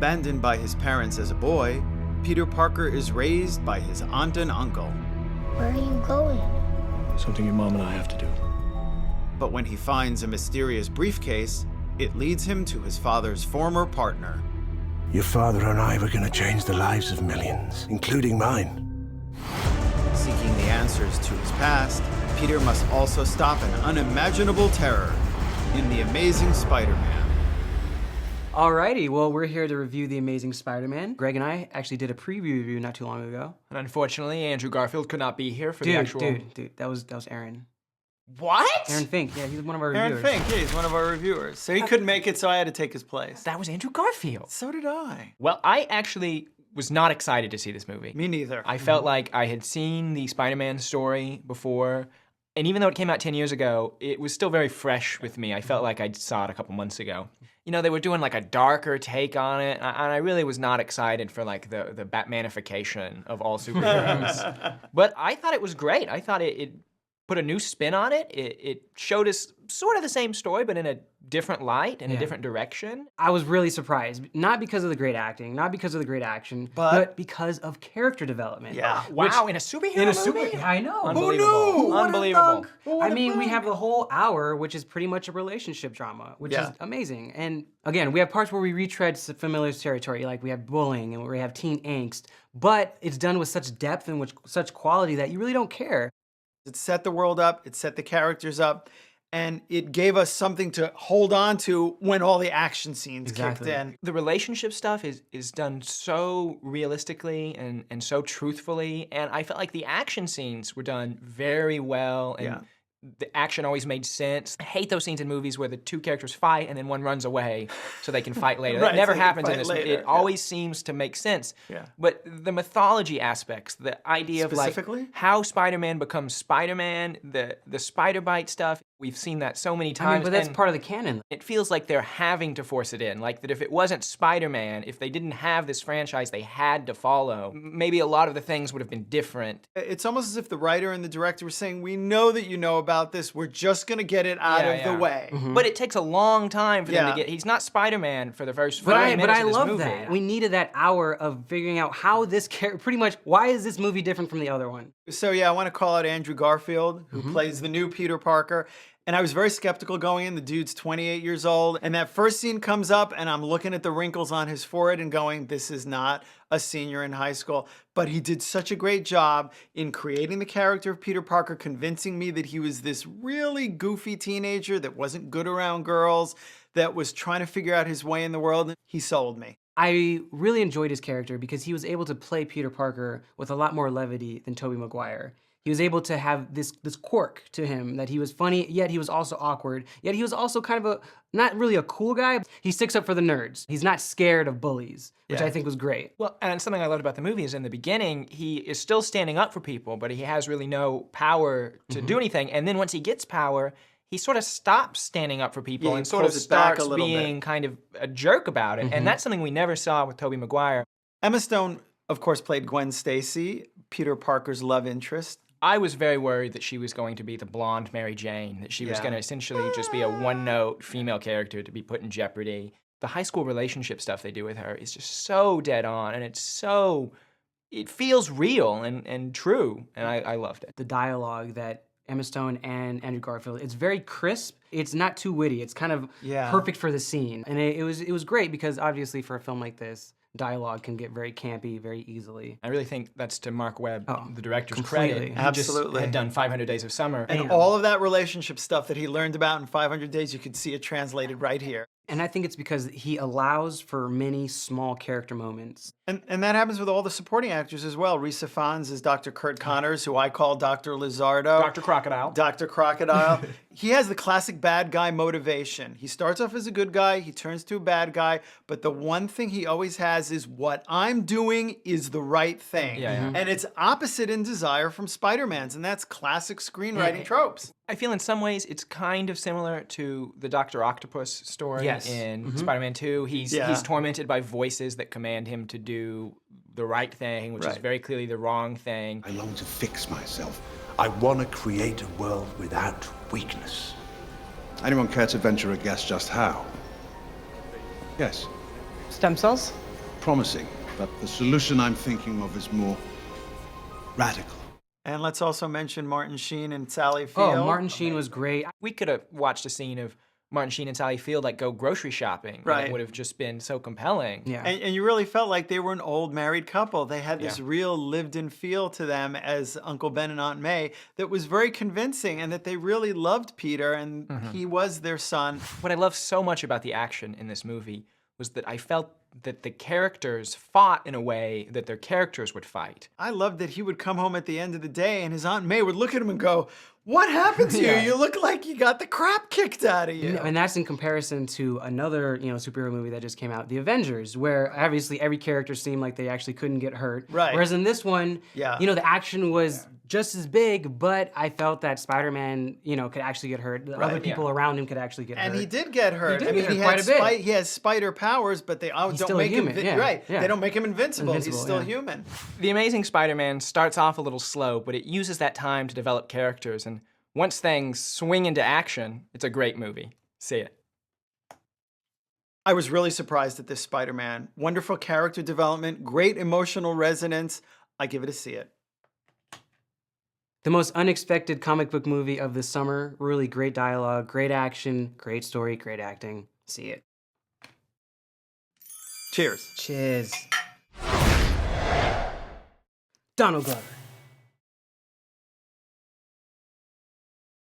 Abandoned by his parents as a boy, Peter Parker is raised by his aunt and uncle. Where are you going? Something your mom and I have to do. But when he finds a mysterious briefcase, it leads him to his father's former partner. Your father and I were going to change the lives of millions, including mine. Seeking the answers to his past, Peter must also stop an unimaginable terror in The Amazing Spider-Man. Alrighty, well, we're here to review The Amazing Spider-Man. Greg and I actually did a preview review not too long ago. And unfortunately, Andrew Garfield could not be here for the actual... Dude, that was Aaron. What? Aaron Fink, yeah, he's one of our reviewers. Aaron Fink, yeah, he's one of our reviewers. So he couldn't make it, so I had to take his place. That was Andrew Garfield. So did I. Well, I actually was not excited to see this movie. Me neither. I felt like I had seen the Spider-Man story before, and even though it came out 10 years ago, it was still very fresh with me. I felt like I saw it a couple months ago. You know, they were doing like a darker take on it, and I really was not excited for like the Batmanification of all superheroes. But I thought it was great. I thought it put a new spin on it. It showed us sort of the same story, but in a different light, in a different direction. I was really surprised, not because of the great acting, not because of the great action, but because of character development. Yeah. Wow, in a superhero movie? I know. Unbelievable. Who knew? Unbelievable. I mean, we have the whole hour, which is pretty much a relationship drama, which is amazing. And again, we have parts where we retread familiar territory, like we have bullying and we have teen angst, but it's done with such depth and with such quality that you really don't care. It set the world up, it set the characters up, and it gave us something to hold on to when all the action scenes kicked in. The relationship stuff is done so realistically and so truthfully, and I felt like the action scenes were done very well, and the action always made sense. I hate those scenes in movies where the two characters fight and then one runs away so they can fight later. That never happens in this movie. It always seems to make sense. Yeah. But the mythology aspects, the idea of like how Spider-Man becomes Spider-Man, the spider bite stuff, we've seen that so many times. I mean, but that's part of the canon. It feels like they're having to force it in. Like that if it wasn't Spider-Man, if they didn't have this franchise they had to follow, maybe a lot of the things would have been different. It's almost as if the writer and the director were saying, we know that you know about this, we're just gonna get it out of the way. But it takes a long time for them to get, he's not Spider-Man for the first 5 minutes But I of this love movie. that. We needed that hour of figuring out how this character, pretty much, why is this movie different from the other one? So yeah, I want to call out Andrew Garfield, who plays the new Peter Parker. And I was very skeptical going in. The dude's 28 years old. And that first scene comes up and I'm looking at the wrinkles on his forehead and going, this is not a senior in high school. But he did such a great job in creating the character of Peter Parker, convincing me that he was this really goofy teenager that wasn't good around girls, that was trying to figure out his way in the world. He sold me. I really enjoyed his character because he was able to play Peter Parker with a lot more levity than Tobey Maguire. He was able to have this quirk to him, that he was funny, yet he was also awkward, yet he was also kind of not really a cool guy. He sticks up for the nerds. He's not scared of bullies, which I think was great. Well, and something I loved about the movie is in the beginning, he is still standing up for people, but he has really no power to do anything. And then once he gets power, he sort of stops standing up for people and sort of starts being kind of a jerk about it. And that's something we never saw with Tobey Maguire. Emma Stone, of course, played Gwen Stacy, Peter Parker's love interest. I was very worried that she was going to be the blonde Mary Jane, that she was going to essentially just be a one-note female character to be put in jeopardy. The high school relationship stuff they do with her is just so dead on, and it feels real and true, and I loved it. The dialogue that Emma Stone and Andrew Garfield, it's very crisp. It's not too witty. It's kind of perfect for the scene. And it was great because obviously for a film like this, dialogue can get very campy very easily. I really think that's to Marc Webb, the director's completely. credit. He Absolutely. just had done 500 Days of Summer. And all of that relationship stuff that he learned about in 500 Days, you could see it translated right here. And I think it's because he allows for many small character moments. And that happens with all the supporting actors as well. Rhys Ifans is Dr. Kurt Connors, who I call Dr. Lizardo. Dr. Crocodile. Dr. Crocodile. He has the classic bad guy motivation. He starts off as a good guy, he turns to a bad guy, but the one thing he always has is what I'm doing is the right thing. And it's opposite in Desire from Spider-Man's, and that's classic screenwriting tropes. I feel in some ways it's kind of similar to the Dr. Octopus story in Spider-Man 2. He's tormented by voices that command him to do the right thing, which is very clearly the wrong thing. I long to fix myself. I want to create a world without weakness. Anyone care to venture a guess just how? Yes. Stem cells? promising, but the solution I'm thinking of is more radical. And let's also mention Martin Sheen and Sally Field. Oh, Martin Sheen was great. We could have watched a scene of Martin Sheen and Sally Field like go grocery shopping. And Right. it would have just been so compelling. Yeah. And you really felt like they were an old married couple. They had this Yeah. real lived-in feel to them as Uncle Ben and Aunt May that was very convincing, and that they really loved Peter, and he was their son. What I love so much about the action in this movie was that I felt that the characters fought in a way that their characters would fight. I loved that he would come home at the end of the day, and his Aunt May would look at him and go, "What happened to Yeah. you? You look like you got the crap kicked out of you." And that's in comparison to another, superhero movie that just came out, The Avengers, where obviously every character seemed like they actually couldn't get hurt. Right. Whereas in this one, Yeah. the action was just as big, but I felt that Spider-Man, could actually get hurt. The other people around him could actually get hurt. And he did get hurt. did I mean, get hurt he quite had a bit. he has spider powers, but they don't still a make human, him yeah, right. yeah. They don't make him invincible. He's Invincible, still yeah. human. The Amazing Spider-Man starts off a little slow, but it uses that time to develop characters, and once things swing into action, it's a great movie. See it. I was really surprised at this Spider-Man. Wonderful character development, great emotional resonance. I give it a see it. The most unexpected comic book movie of the summer. Really great dialogue, great action, great story, great acting. See it. Cheers. Cheers. Donald Glover.